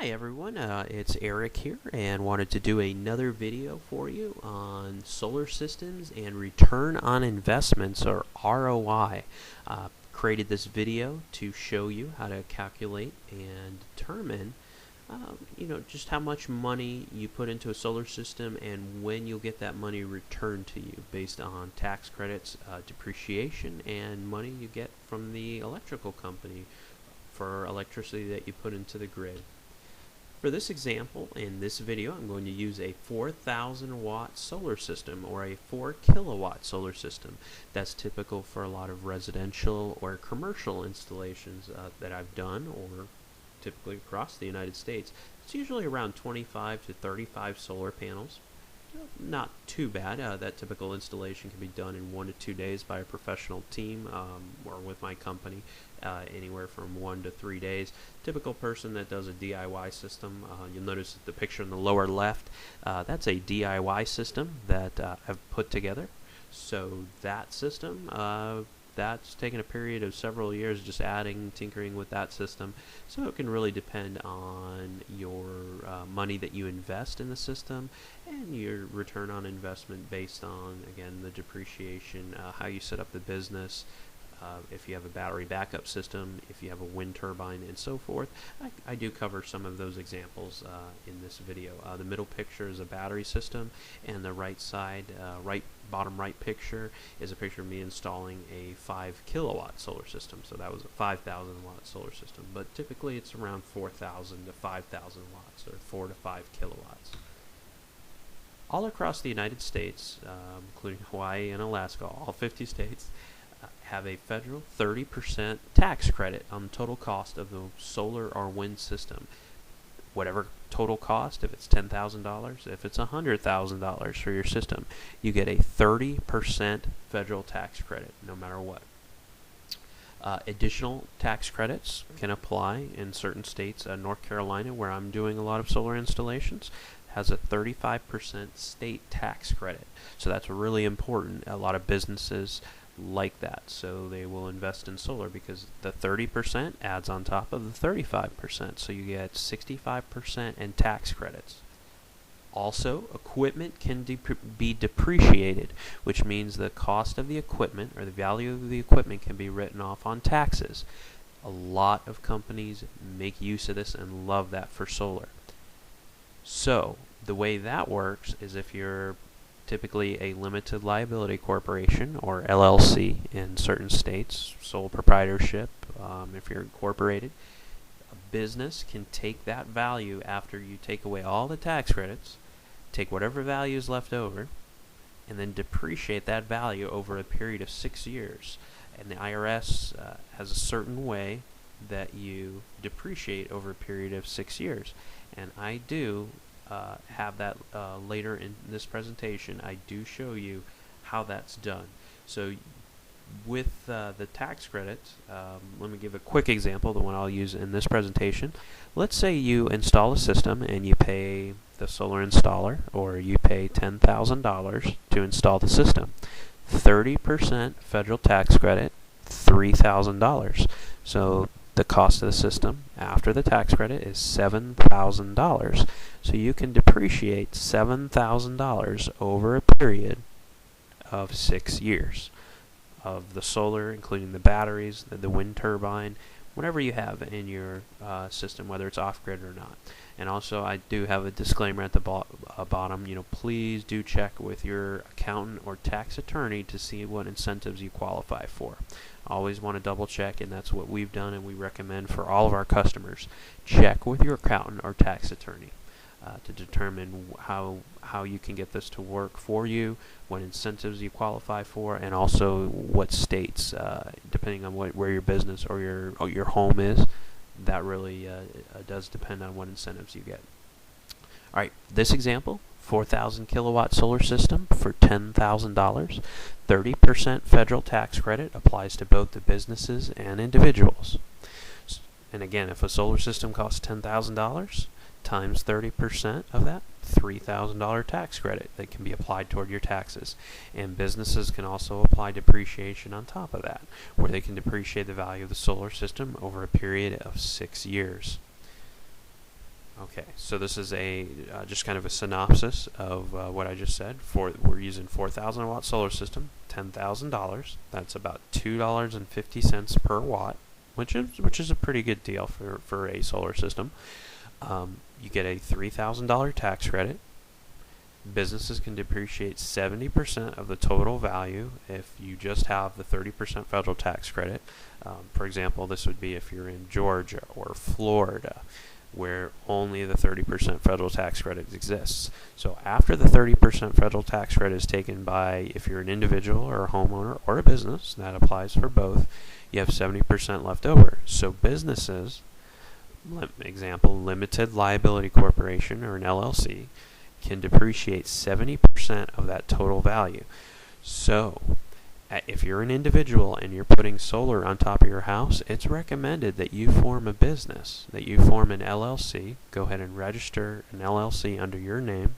Hi everyone, it's Eric here and wanted to do another video for you on solar systems and return on investments, or ROI. Created this video to show you how to calculate and determine just how much money you put into a solar system and when you'll get that money returned to you based on tax credits, depreciation, and money you get from the electrical company for electricity that you put into the grid. For this example, in this video, I'm going to use a 4,000 watt solar system, or a 4 kilowatt solar system. That's typical for a lot of residential or commercial installations that I've done, or typically across the United States. It's usually around 25 to 35 solar panels. Not too bad. That typical installation can be done in 1 to 2 days by a professional team, or with my company, anywhere from 1 to 3 days. Typical person that does a DIY system, you'll notice the picture in the lower left, that's a DIY system that I've put together. So that system, that's taken a period of several years just adding, tinkering with that system. So it can really depend on your money that you invest in the system and your return on investment based on, again, the depreciation, how you set up the business, if you have a battery backup system, if you have a wind turbine, and so forth. I do cover some of those examples in this video. The middle picture is a battery system, and the right side, bottom right picture is a picture of me installing a 5 kilowatt solar system. So that was a 5,000 watt solar system, but typically it's around 4,000 to 5,000 watts, or 4 to 5 kilowatts. All across the United States, including Hawaii and Alaska, all 50 states, have a federal 30% tax credit on the total cost of the solar or wind system. Whatever total cost, if it's $10,000, if it's $100,000 for your system, you get a 30% federal tax credit no matter what. Additional tax credits can apply in certain states. North Carolina, where I'm doing a lot of solar installations, has a 35% state tax credit. So that's really important. A lot of businesses like that, so they will invest in solar because the 30% adds on top of the 35%, so you get 65% in tax credits. Also, equipment can be depreciated, which means the cost of the equipment, or the value of the equipment, can be written off on taxes. A lot of companies make use of this and love that for solar. So the way that works is, if you're typically a limited liability corporation, or LLC in certain states, sole proprietorship, if you're incorporated, a business can take that value after you take away all the tax credits, take whatever value is left over, and then depreciate that value over a period of 6 years. And the IRS has a certain way that you depreciate over a period of 6 years. And I do have that later in this presentation. I do show you how that's done. So with the tax credits, let me give a quick example, the one I'll use in this presentation. Let's say you install a system and you pay the solar installer, or you pay $10,000 to install the system. 30% federal tax credit, $3,000. So the cost of the system after the tax credit is $7,000. So you can depreciate $7,000 over a period of 6 years of the solar, including the batteries, the wind turbine, whatever you have in your system, whether it's off-grid or not. And also, I do have a disclaimer at the bottom. Please do check with your accountant or tax attorney to see what incentives you qualify for. Always want to double check, and that's what we've done and we recommend for all of our customers. Check with your accountant or tax attorney to determine how you can get this to work for you, what incentives you qualify for, and also what states, depending on where your business or your home is. That really does depend on what incentives you get. Alright, this example, 4,000 kilowatt solar system for $10,000. 30% federal tax credit applies to both the businesses and individuals. And again, if a solar system costs $10,000 times 30% of that, $3,000 tax credit that can be applied toward your taxes. And businesses can also apply depreciation on top of that, where they can depreciate the value of the solar system over a period of 6 years. Okay, so this is a just kind of a synopsis of what I just said. We're using 4,000 watt solar system, $10,000. That's about $2.50 per watt, which is a pretty good deal for a solar system. You get a $3,000 tax credit. Businesses can depreciate 70% of the total value if you just have the 30% federal tax credit. For example, this would be if you're in Georgia or Florida, where only the 30% federal tax credit exists. So after the 30% federal tax credit is taken by, if you're an individual or a homeowner or a business, that applies for both, you have 70% left over. So businesses, example, limited liability corporation or an LLC, can depreciate 70% of that total value. So if you're an individual and you're putting solar on top of your house, it's recommended that you form a business, that you form an LLC. Go ahead and register an LLC under your name.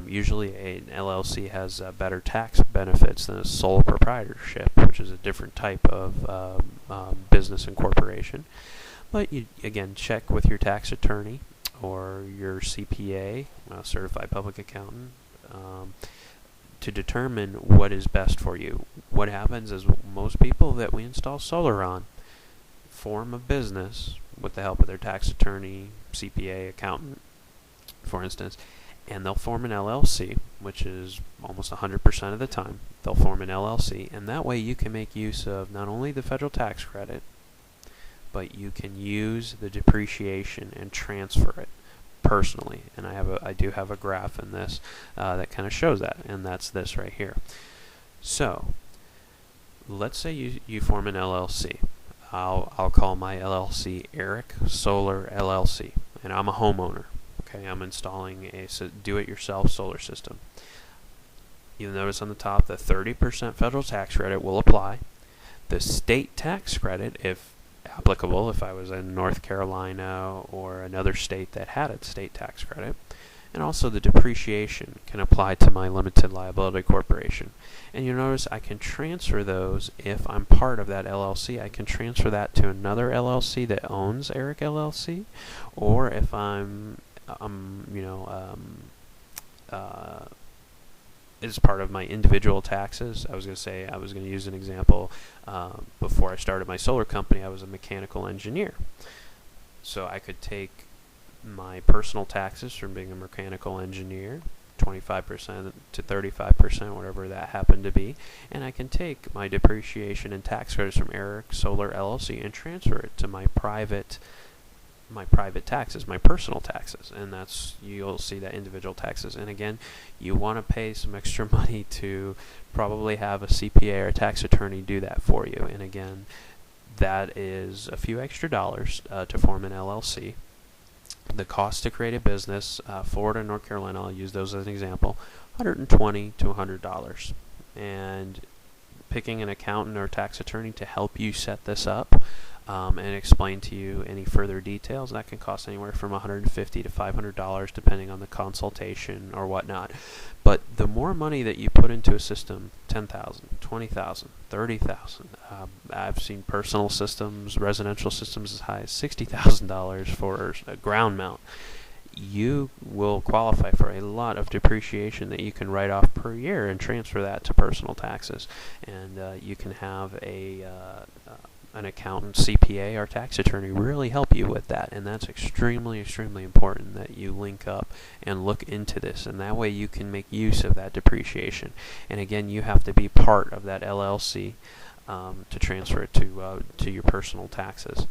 Usually an LLC has better tax benefits than a sole proprietorship, which is a different type of business and corporation. But you, again, check with your tax attorney or your CPA, certified public accountant, to determine what is best for you. What happens is most people that we install solar on form a business with the help of their tax attorney, CPA, accountant, for instance, and they'll form an LLC, which is almost 100% of the time. They'll form an LLC, and that way you can make use of not only the federal tax credit, but you can use the depreciation and transfer it personally. And I do have a graph in this that kind of shows that, and that's this right here. So let's say you form an LLC. I'll call my LLC Eric Solar LLC, and I'm a homeowner. Okay, I'm installing a do-it-yourself solar system. You'll notice on the top the 30% federal tax credit will apply. The state tax credit, if applicable, if I was in North Carolina or another state that had a state tax credit, and also the depreciation can apply to my limited liability corporation. And you'll notice I can transfer those if I'm part of that LLC. I can transfer that to another LLC that owns Eric LLC, or if is part of my individual taxes. I was going to use an example. Before I started my solar company, I was a mechanical engineer. So I could take my personal taxes from being a mechanical engineer, 25% to 35%, whatever that happened to be, and I can take my depreciation and tax credits from Eric Solar LLC and transfer it to my private taxes, my personal taxes, and you'll see that individual taxes. And again, you want to pay some extra money to probably have a CPA or a tax attorney do that for you. And again, that is a few extra dollars to form an LLC. The cost to create a business, Florida and North Carolina, I'll use those as an example, $120 to $100. And picking an accountant or tax attorney to help you set this up and explain to you any further details, that can cost anywhere from $150 to $500 depending on the consultation or whatnot. But the more money that you put into a system, $10,000, $20,000, $30,000, I've seen personal systems, residential systems as high as $60,000 for a ground mount. You will qualify for a lot of depreciation that you can write off per year and transfer that to personal taxes. And you can have an accountant, CPA, or tax attorney really help you with that. And that's extremely, extremely important that you link up and look into this. And that way you can make use of that depreciation. And again, you have to be part of that LLC to transfer it to your personal taxes.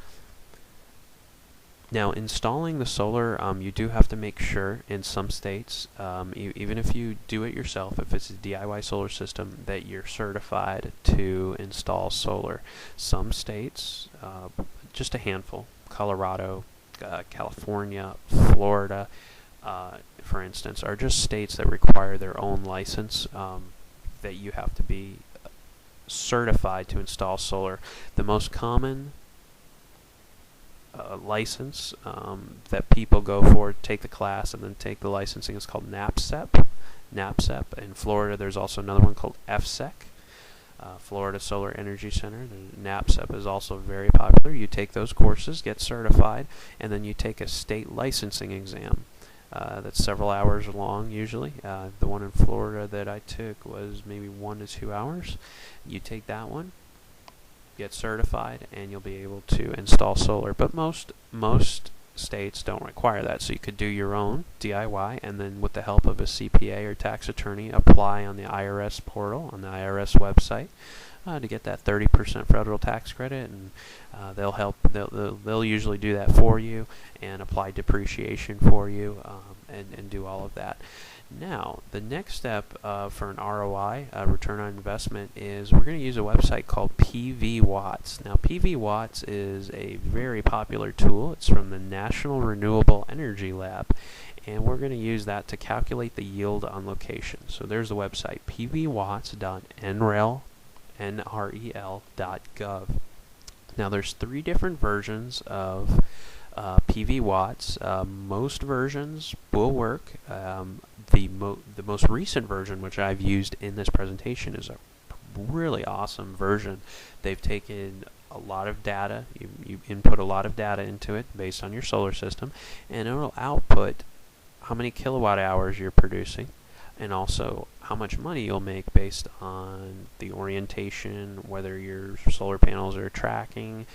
Now, installing the solar, you do have to make sure in some states, even if you do it yourself, if it's a DIY solar system, that you're certified to install solar. Some states, just a handful, Colorado, California, Florida, for instance, are just states that require their own license, that you have to be certified to install solar. The most common license that people go for, take the class and then take the licensing, is called NAPCEP. In Florida, there's also another one called FSEC. Florida Solar Energy Center. The NAPSEP is also very popular. You take those courses, get certified, and then you take a state licensing exam. That's several hours long usually. The one in Florida that I took was maybe 1 to 2 hours. You take that one, get certified, and you'll be able to install solar. But most states don't require that, so you could do your own DIY, and then with the help of a CPA or tax attorney, apply on the IRS portal, on the IRS website, to get that 30% federal tax credit, and they'll help. They'll usually do that for you and apply depreciation for you, and do all of that. Now, the next step for an ROI, return on investment, is we're going to use a website called PVwatts. Now, PVwatts is a very popular tool. It's from the National Renewable Energy Lab, and we're going to use that to calculate the yield on location. So there's the website, pvwatts.nrel.gov. Now, there's 3 different versions of PVwatts. Most versions will work. The most recent version, which I've used in this presentation, is a really awesome version. They've taken a lot of data. You input a lot of data into it based on your solar system, and it will output how many kilowatt hours you're producing, and also how much money you'll make based on the orientation, whether your solar panels are tracking,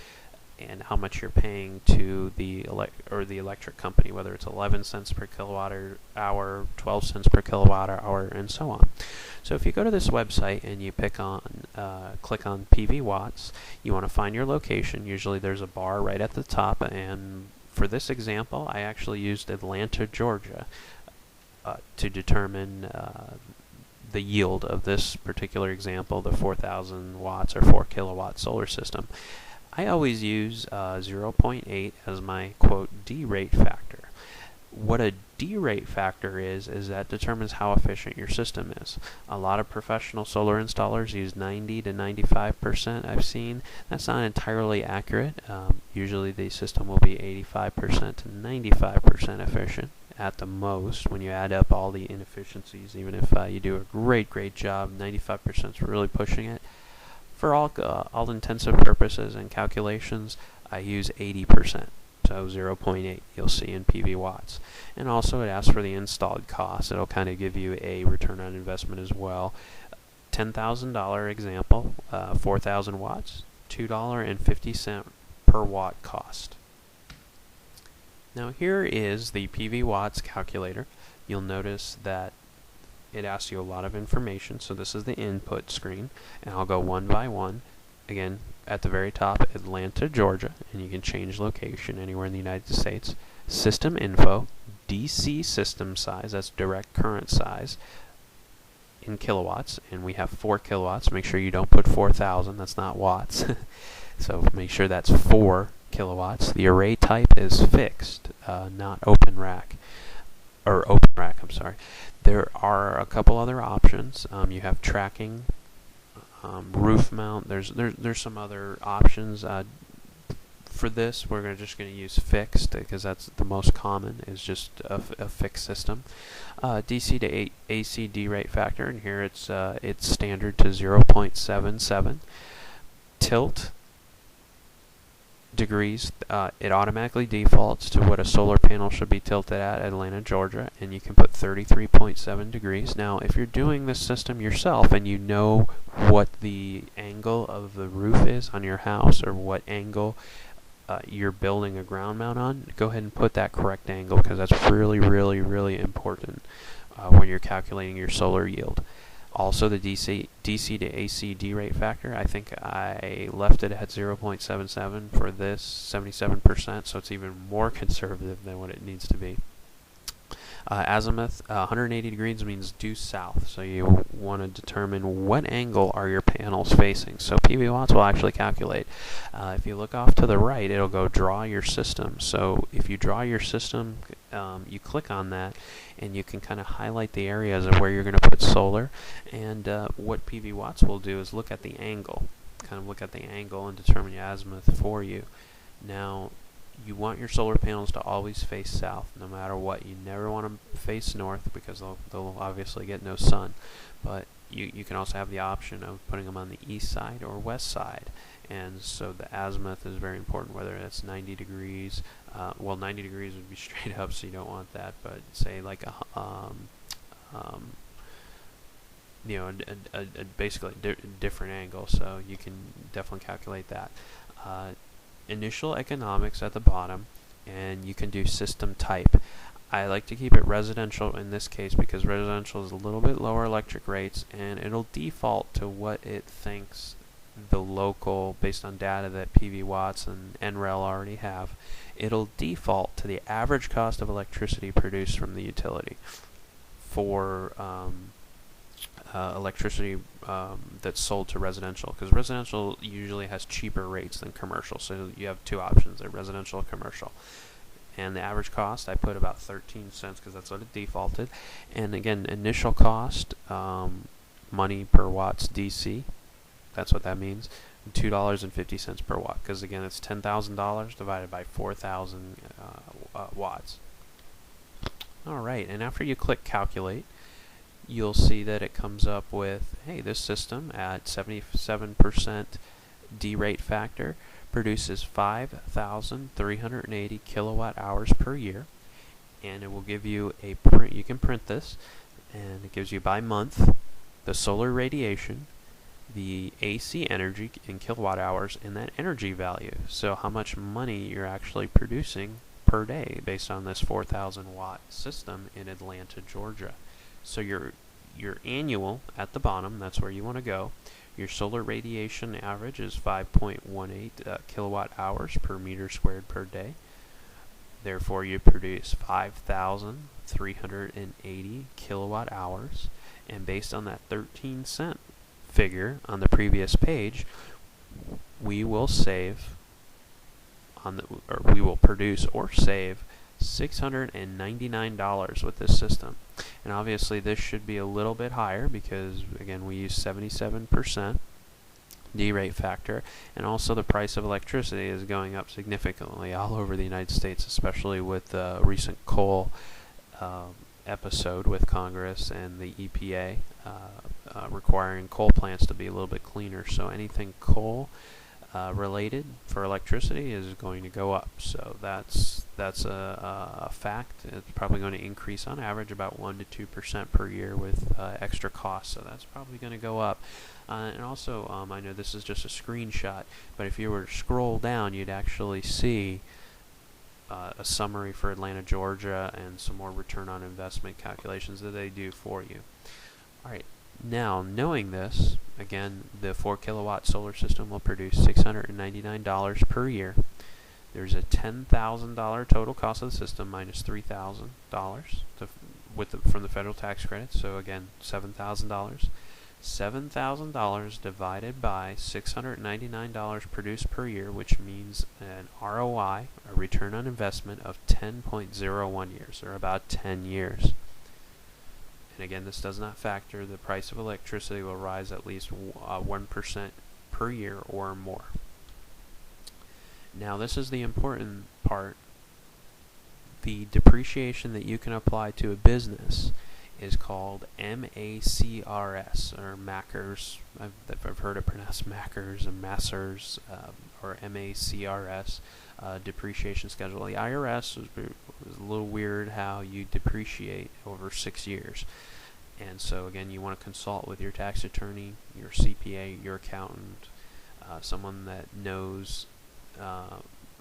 and how much you're paying to the electric company, whether it's 11 cents per kilowatt hour, 12 cents per kilowatt hour, and so on. So if you go to this website and you click on PVwatts, you want to find your location. Usually there's a bar right at the top, and for this example, I actually used Atlanta, Georgia, to determine the yield of this particular example, the 4,000 watts or 4 kilowatt solar system. I always use 0.8 as my, quote, D-rate factor. What a D-rate factor is that determines how efficient your system is. A lot of professional solar installers use 90 to 95%, I've seen. That's not entirely accurate. Usually the system will be 85% to 95% efficient at the most when you add up all the inefficiencies. Even if you do a great job, 95% is really pushing it. For all intensive purposes and calculations, I use 80%, so 0.8 you'll see in PVwatts. And also it asks for the installed cost. It'll kind of give you a return on investment as well. $10,000 example, 4,000 watts, $2.50 per watt cost. Now here is the PVwatts calculator. You'll notice that it asks you a lot of information, so this is the input screen, and I'll go one by one. Again, at the very top, Atlanta, Georgia, and you can change location anywhere in the United States. System info, DC system size, that's direct current size, in kilowatts, and we have 4 kilowatts. Make sure you don't put 4,000, that's not watts. So make sure that's 4 kilowatts. The array type is fixed, not open rack. I'm sorry. There are a couple other options. You have tracking, roof mount. There's some other options. For this, we're just going to use fixed because that's the most common. Is just a fixed system. DC to AC D-rate factor, and here it's standard to 0.77. Tilt degrees, it automatically defaults to what a solar panel should be tilted at Atlanta, Georgia, and you can put 33.7 degrees. Now, if you're doing this system yourself and you know what the angle of the roof is on your house or what angle you're building a ground mount on, go ahead and put that correct angle because that's really important when you're calculating your solar yield. Also, the DC to AC D-rate factor, I think I left it at 0.77 for this, 77%, so it's even more conservative than what it needs to be. Azimuth, 180 degrees means due south, so you want to determine what angle are your panels facing. So PVwatts will actually calculate. If you look off to the right, it'll go draw your system. So if you draw your system, you click on that, and you can kind of highlight the areas of where you're going to put solar. And what PVwatts will do is look at the angle, and determine the azimuth for you. Now, you want your solar panels to always face south, no matter what. You never want them to face north because they'll obviously get no sun. But you can also have the option of putting them on the east side or west side. And so the azimuth is very important, whether it's 90 degrees. Well, 90 degrees would be straight up, so you don't want that. But say like basically different angle, so you can definitely calculate that. Initial economics at the bottom, and you can do system type. I like to keep it residential in this case because residential is a little bit lower electric rates, and it'll default to what it thinks the local, based on data that PVwatts and NREL already have, it'll default to the average cost of electricity produced from the utility for electricity that's sold to residential, because residential usually has cheaper rates than commercial, so you have two options there, residential or commercial. And the average cost, I put about 13 cents because that's what it defaulted. And again, initial cost, money per watts DC, that's what that means, $2.50 per watt, because again, it's $10,000 divided by 4,000 watts. Alright, and after you click calculate, you'll see that it comes up with, hey, this system at 77% D-rate factor produces 5,380 kilowatt hours per year, and it will give you a print. You can print this, and it gives you by month the solar radiation, the AC energy in kilowatt hours, and that energy value. So how much money you're actually producing per day based on this 4,000 watt system in Atlanta, Georgia. So your annual at the bottom, that's where you want to go. Your solar radiation average is 5.18 kilowatt hours per meter squared per day. Therefore, you produce 5,380 kilowatt hours. And based on that 13-cent figure on the previous page, we will save we will produce or save $699 with this system. And obviously this should be a little bit higher because again we use 77% D-rate factor, and also the price of electricity is going up significantly all over the United States, especially with the recent coal episode with Congress and the EPA requiring coal plants to be a little bit cleaner. So anything coal related for electricity is going to go up. So that's a fact. It's probably going to increase on average about 1 to 2% per year with extra costs. So that's probably going to go up. And also, I know this is just a screenshot, but if you were to scroll down, you'd actually see a summary for Atlanta, Georgia, and some more return on investment calculations that they do for you. Alright, now knowing this, again, the 4 kilowatt solar system will produce $699 per year. There's a $10,000 total cost of the system minus $3,000 from the federal tax credit, so again, $7,000. $7,000 divided by $699 produced per year, which means an ROI, a return on investment, of 10.01 years, or about 10 years. And again, this does not factor the price of electricity will rise at least 1% per year or more. Now this is the important part. The depreciation that you can apply to a business is called MACRS, or MACRS. I've heard it pronounced MACRS and MACRS, or MACRS depreciation schedule. The IRS was a little weird how you depreciate over 6 years. And so again, you want to consult with your tax attorney, your CPA, your accountant, someone that knows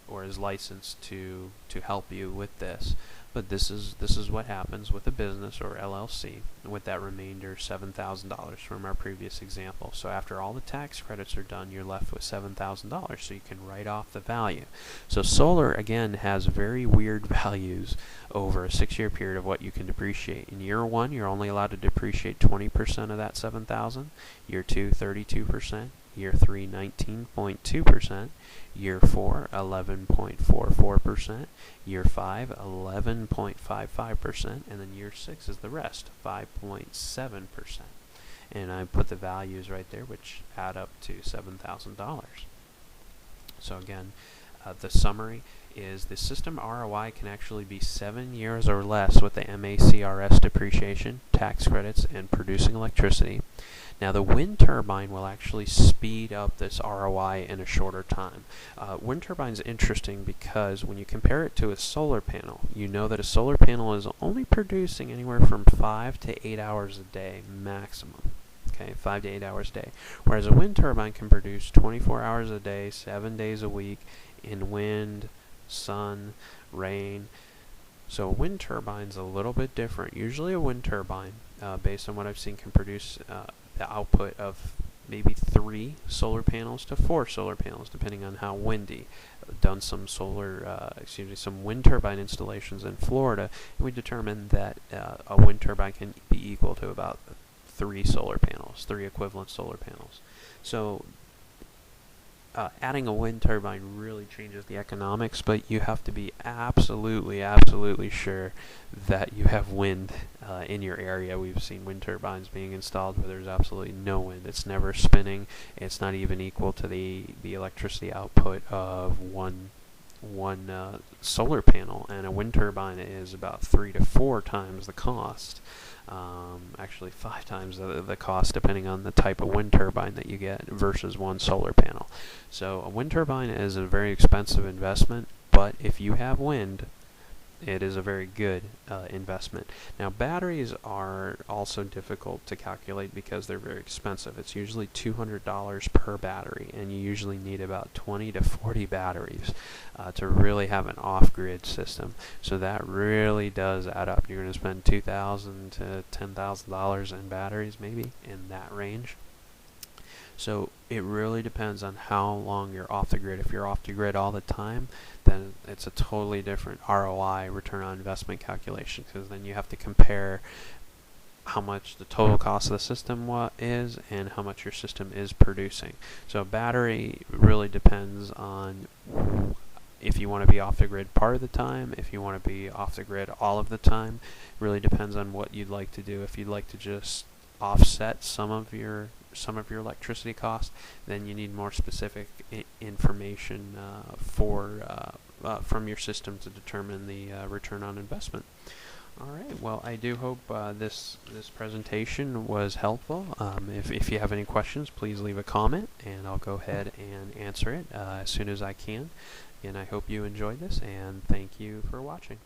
or is licensed to help you with this. But this is what happens with a business or LLC with that remainder $7,000 from our previous example. So after all the tax credits are done, you're left with $7,000, so you can write off the value. So solar again has very weird values over a 6-year period of what you can depreciate. In year 1, you're only allowed to depreciate 20% of that $7,000. Year 2, 32%. Year 3, 19.2%. Year 4, 11.44%. Year 5, 11.55%. And then year 6 is the rest, 5.7%. And I put the values right there, which add up to $7,000. So again, the summary is the system ROI can actually be 7 years or less with the MACRS depreciation, tax credits, and producing electricity. Now the wind turbine will actually speed up this ROI in a shorter time. Wind turbine is interesting because when you compare it to a solar panel, you know that a solar panel is only producing anywhere from 5 to 8 hours a day maximum. Okay, 5 to 8 hours a day. Whereas a wind turbine can produce 24 hours a day, 7 days a week in wind, sun, rain. So a wind turbine's a little bit different. Usually a wind turbine, based on what I've seen, can produce the output of maybe 3 solar panels to 4 solar panels, depending on how windy. I've done some some wind turbine installations in Florida, and we determined that a wind turbine can be equal to about 3 solar panels, 3 equivalent solar panels. So adding a wind turbine really changes the economics, but you have to be absolutely sure that you have wind in your area. We've seen wind turbines being installed where there's absolutely no wind. It's never spinning. It's not even equal to the electricity output of one solar panel, and a wind turbine is about 3 to 4 times the cost. Actually 5 times the cost, depending on the type of wind turbine that you get versus one solar panel. So a wind turbine is a very expensive investment, but if you have wind, it is a very good investment. Now batteries are also difficult to calculate because they're very expensive. It's usually $200 per battery, and you usually need about 20 to 40 batteries to really have an off-grid system. So that really does add up. You're going to spend $2,000 to $10,000 in batteries, maybe in that range. So it really depends on how long you're off the grid. If you're off the grid all the time, then it's a totally different ROI, return on investment calculation, because then you have to compare how much the total cost of the system is and how much your system is producing. So battery really depends on if you want to be off the grid part of the time, if you want to be off the grid all of the time. Really depends on what you'd like to do. If you'd like to just offset some of your electricity costs, then you need more specific information from your system to determine the return on investment. Alright, well, I do hope this presentation was helpful. If you have any questions, please leave a comment, and I'll go ahead and answer it as soon as I can. And I hope you enjoyed this, and thank you for watching.